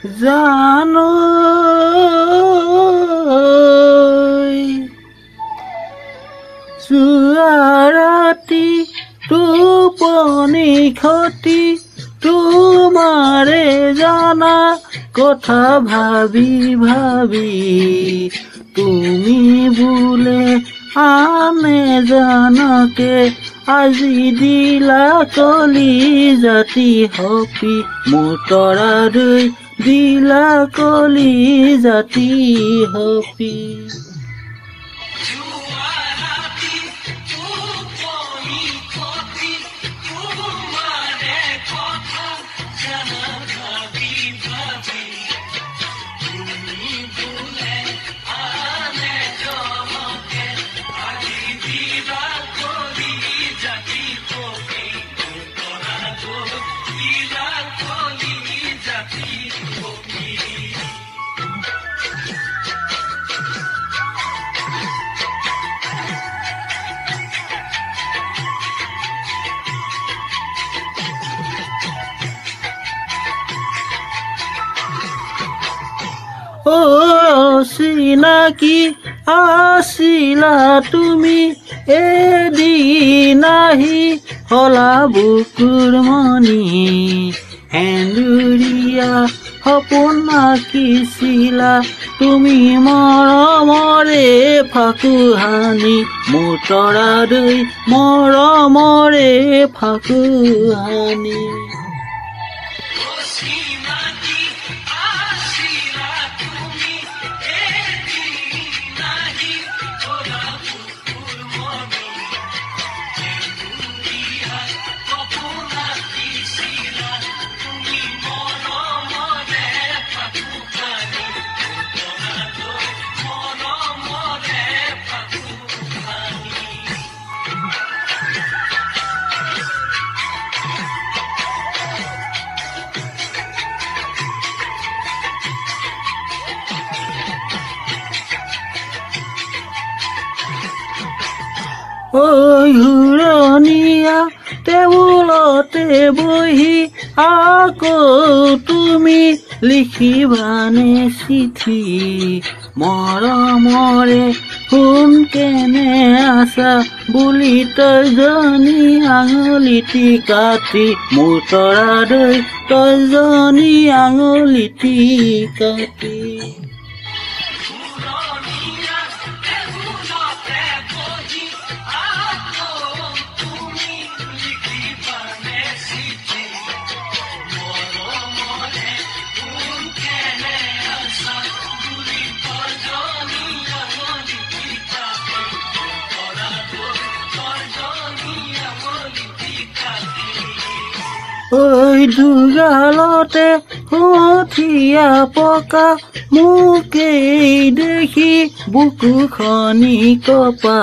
জানো যোৱা ৰাতি টোপনি ক্ষতি তোমাৰে জানা কথা ভাবি ভাবি তুমি বোলে আনে জানকে আজি দিলা কলি জাতি হপি মোৰ তৰা দৈ দিলা কলি জাতি হপি চিনাকি আছিলা তুমি এদিন আহি হলা বুকুৰ মণি এন্দুৰীয়া সপোন আঁকিছিলা তুমি মৰমৰে ফাকু হানি মোৰ তৰা দৈ মৰমৰে ফাকু হানি হুৰণীয়া টেবুলতে বহি আকৌ তুমি লিখিবানে চিঠি মৰমৰে শুন কেনে আছা বুলি তইজনী আঙুলিটি কাটি মোৰ তৰা দৈ তইজনী আঙুলিটি কাটি দুগালতে কঠীয়া পকা মোকেই দেখি বুকু খনি কপা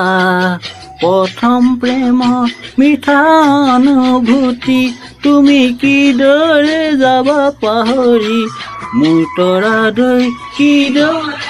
প্ৰথম প্ৰেম মিঠা অনুভূতি তুমি কিদৰে যাবা পাহৰি মোৰ তৰা দৈ কিদৰে